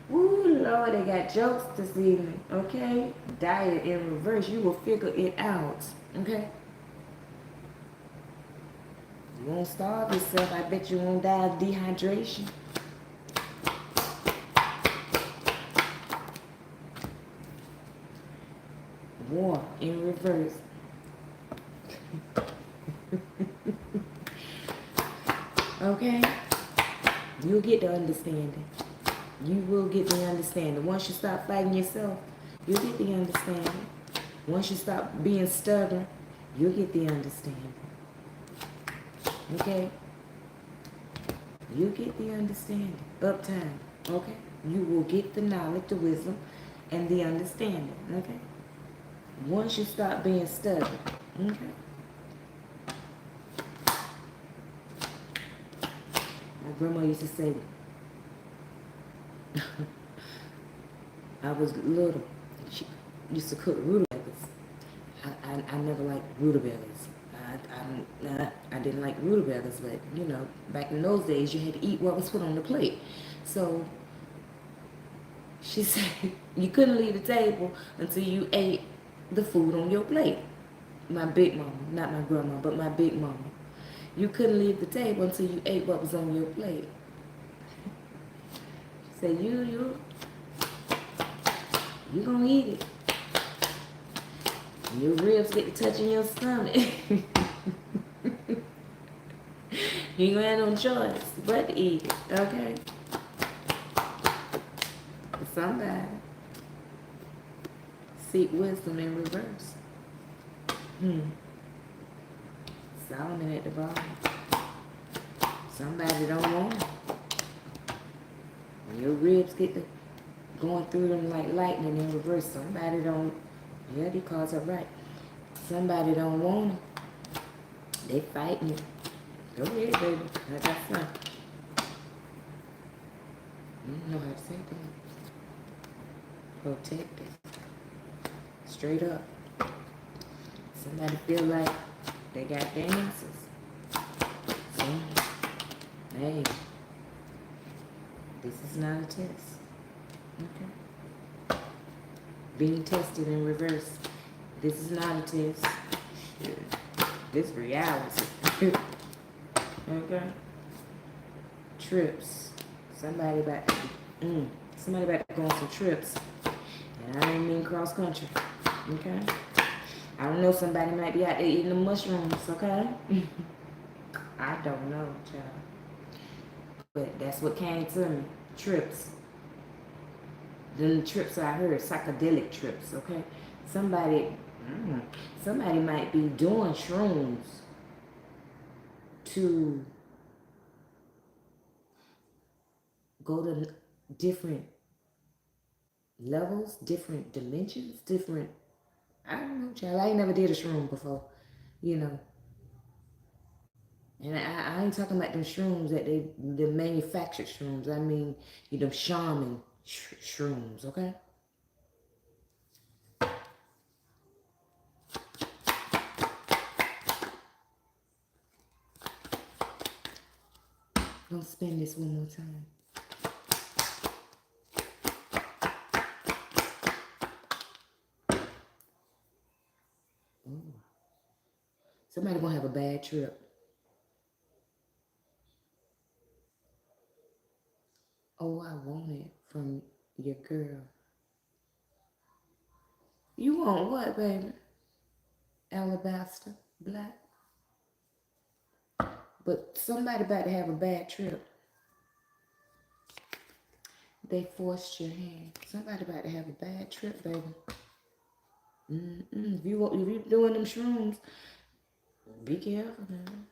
Speaker 1: Woo, Lord, they got jokes this evening, okay? Diet in reverse. You will figure it out, okay? You won't starve yourself. I bet you won't die of dehydration. War in reverse. Okay? You'll get the understanding. You will get the understanding. Once you stop fighting yourself, you'll get the understanding. Once you stop being stubborn, you'll get the understanding. Okay? You get the understanding. Uptime. Okay? You will get the knowledge, the wisdom, and the understanding. Okay? Once you stop being stubborn. Okay? My grandma used to say, I was little. She used to cook rutabagas. I never liked rutabagas. I didn't like rutabagas, but you know, back in those days, you had to eat what was put on the plate. So she said you couldn't leave the table until you ate the food on your plate. My big mama, not my grandma, but my big mama. You couldn't leave the table until you ate what was on your plate. She said, you gonna eat it. Your ribs get to touching your stomach. You ain't gonna have no choice but to eat it, okay? Somebody seek wisdom in reverse. Hmm. Solomon at the bottom. Somebody don't want it. When your ribs get to going through them like lightning in reverse, somebody don't, yeah, they calls it right. Somebody don't want it. They fighting it. Go ahead, baby. I got some. You know how to say that. Protect it. Straight up. Somebody feel like they got the answers. So, hey, this is not a test. Okay. Being tested in reverse. This is not a test. Shit. This reality. Okay. Trips. Somebody about to go on some trips. And I ain't mean cross country. Okay? I don't know, somebody might be out there eating the mushrooms, okay? I don't know, child. But that's what came to me. Trips. Then the trips I heard, psychedelic trips, okay? Somebody, somebody might be doing shrooms to go to different levels, different dimensions, different, I don't know, child. I ain't never did a shroom before, you know. And I ain't talking about them shrooms that the manufactured shrooms. I mean, you know, shaman shrooms, okay? Don't spin this one more time. Ooh. Somebody gonna have a bad trip. Oh, I want it from your girl. You want what, baby? Alabaster, black. But somebody about to have a bad trip. They forced your hand. Somebody about to have a bad trip, baby. If you doing them shrooms, be careful, man.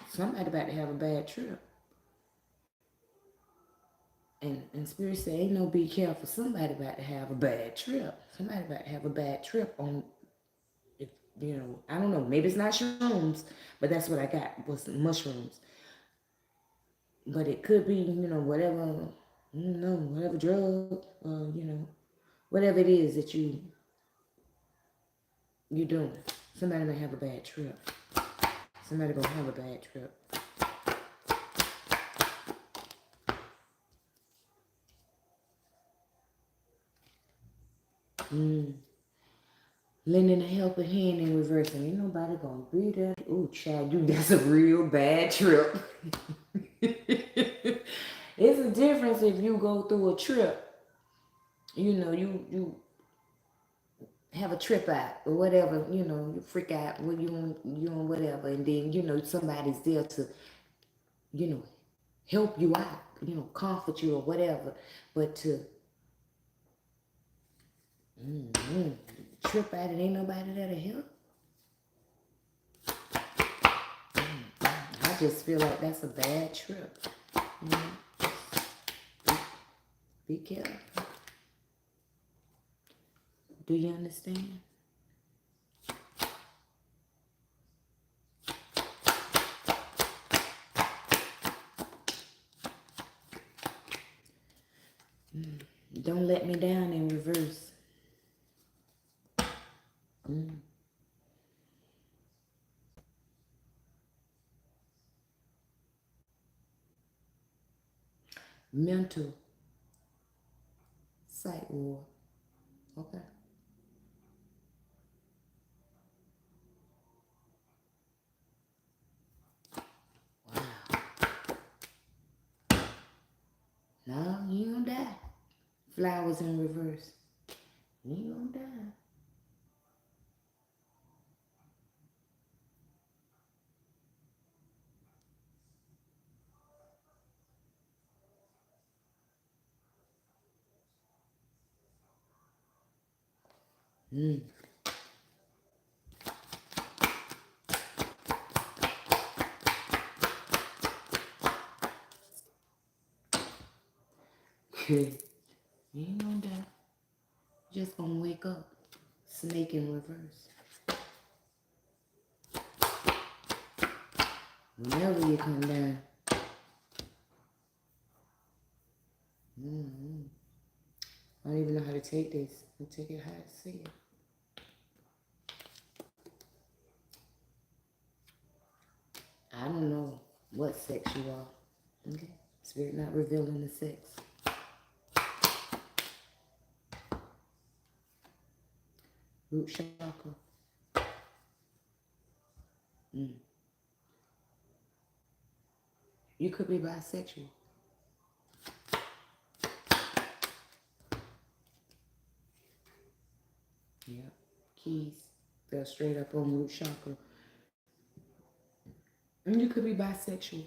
Speaker 1: Somebody about to have a bad trip. And Spirit say, ain't no be careful. Somebody about to have a bad trip. Somebody about to have a bad trip on, if, you know, I don't know. Maybe it's not shrooms, but that's what I got was mushrooms. But it could be, you know, whatever, whatever drug, you know, whatever it is that you're doing. Somebody may have a bad trip. Somebody gonna have a bad trip. Lending a helping hand in reverse, and ain't nobody gonna be there. Ooh, Chad, that's a real bad trip. It's a difference if you go through a trip. You know, you have a trip out or whatever. You know, you freak out when you on whatever, and then you know somebody's there to, you know, help you out. You know, comfort you or whatever. But to trip out and ain't nobody there to help. I just feel like that's a bad trip. You know? Be careful. Do you understand? Don't let me down in reverse. Mental sight war. Okay. Wow. No, you don't die. Flowers in reverse. You don't die. Mm. You ain't gonna die. Just gonna wake up. Snake in reverse. Whenever you come down. Mm-hmm. I don't even know how to take this. I take it how I see it. I don't know what sex you are. Okay? Spirit not revealing the sex. Root chakra. Mm. You could be bisexual. Yeah. Keys. Fell straight up on root chakra. And you could be bisexual.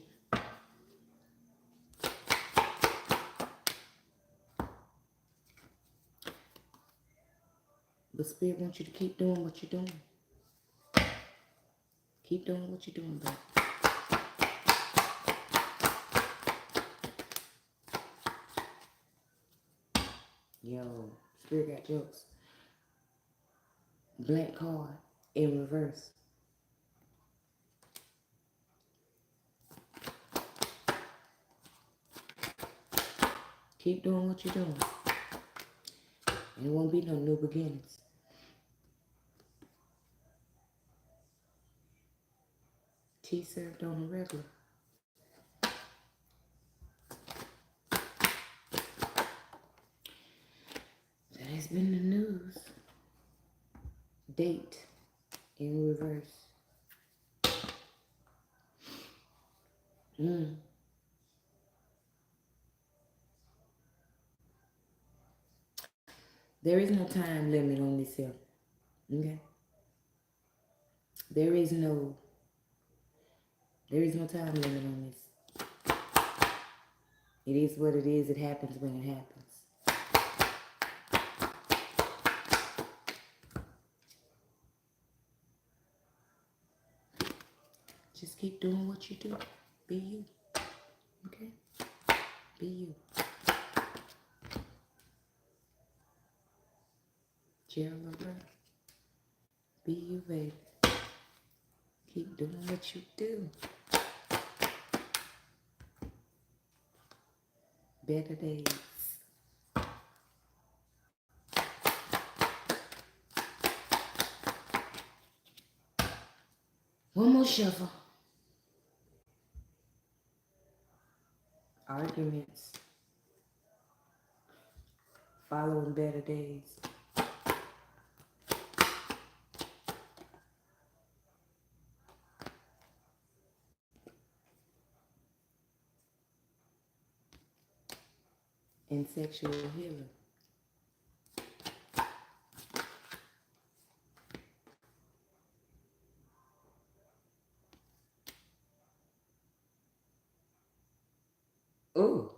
Speaker 1: But Spirit wants you to keep doing what you're doing. Keep doing what you're doing, baby. Yo, Spirit got jokes. Blank card in reverse. Keep doing what you're doing. And it won't be no new beginnings. Tea served on the regular. That has been the news. Date in reverse. Mm. There is no time limit on this here. Okay? There is no time limit on this. It is what it is. It happens when it happens. Just keep doing what you do. Be you. Okay? Be you. Gerald Levert. Be you, baby. Keep doing what you do. Better days. One more shuffle. Arguments. Following better days. And sexual healing. Ooh.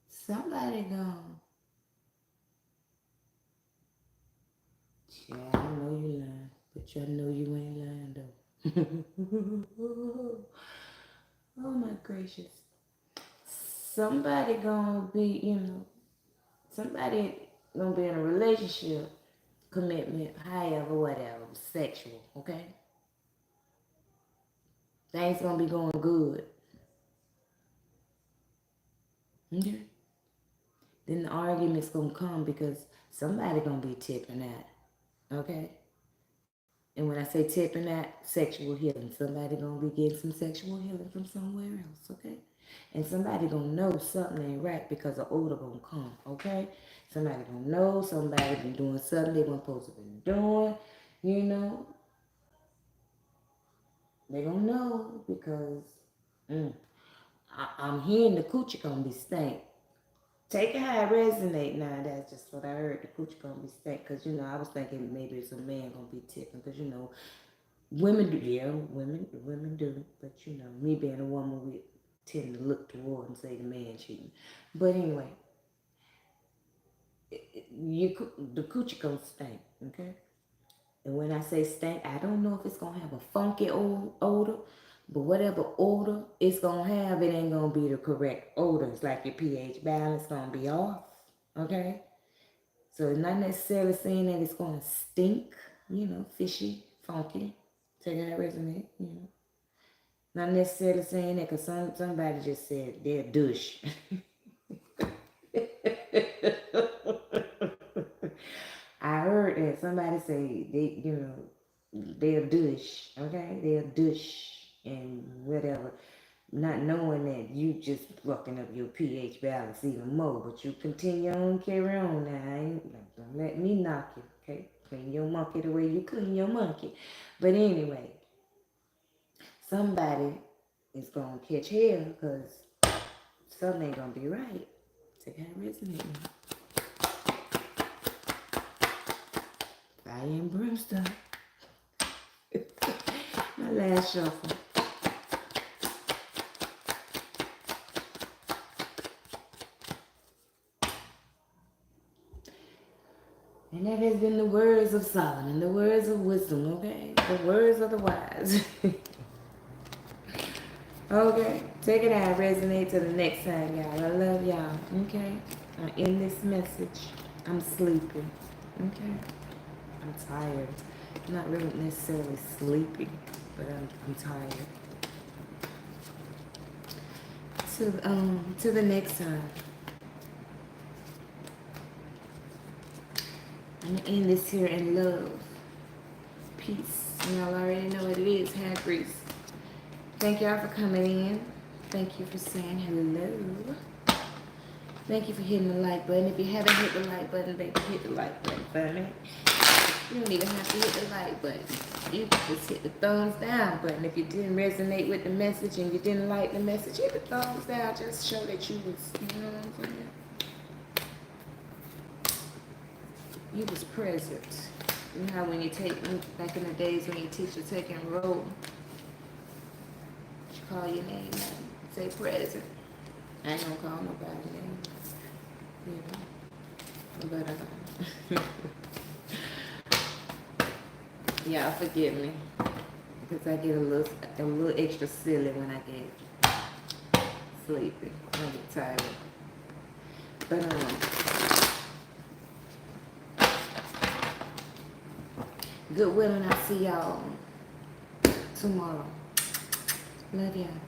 Speaker 1: Somebody gone. Yeah, I know you lying, but you know you ain't lying though. Oh my gracious. Somebody gonna be, somebody gonna be in a relationship, commitment, however, whatever, sexual, okay? Things gonna be going good. Okay? Then the argument's gonna come because somebody gonna be tipping out, okay? And when I say tipping out, sexual healing, somebody gonna be getting some sexual healing from somewhere else, okay? And somebody gonna know something ain't right because the odor gonna come, okay? Somebody gonna know somebody been doing something they weren't supposed to be doing, you know? They gonna know because I'm hearing the coochie gonna be stank. Take it how it resonate now. That's just what I heard. The coochie gonna be stank because I was thinking maybe it's a man gonna be tipping because women do, yeah, women do, but me being a woman, we tend to look toward and say the man cheating. But anyway, the coochie gonna stink, okay? And when I say stink, I don't know if it's gonna have a funky odor, but whatever odor it's gonna have, it ain't gonna be the correct odor. It's like your pH balance gonna be off, okay? So it's not necessarily saying that it's gonna stink, fishy, funky. Take it how it resonate. Not necessarily saying that because somebody just said they're douche. I heard that somebody say they're douche, okay? They're douche and whatever. Not knowing that you just fucking up your pH balance even more, but you continue on, carry on now. Don't let me knock you, okay? Clean your monkey the way you clean your monkey. But anyway, somebody is gonna catch hell because something ain't gonna be right. Take how resonate. I am Brimstone. My last shuffle. And that has been the words of Solomon, the words of wisdom, okay? The words of the wise. Okay, take it out, resonate to the next time, y'all. I love y'all, okay? I end this message. I'm sleepy, okay? I'm tired. I'm not really necessarily sleepy, but I'm tired. To the next time. I'm gonna end this here in love, peace. Y'all already know what it is. Hand grease. Thank y'all for coming in. Thank you for saying hello. Thank you for hitting the like button. If you haven't hit the like button, baby, hit the like button for me. You don't even have to hit the like button. You can just hit the thumbs down button. If you didn't resonate with the message and you didn't like the message, hit the thumbs down. Just show that you was, you know what I'm saying? You was present. You know how when you take, back in the days when your teacher taking roll, she call your name and say present. I ain't gonna call nobody name. But y'all forgive me because I get a little extra silly when I get sleepy. I get tired. But good will, and I'll see y'all tomorrow. Love y'all.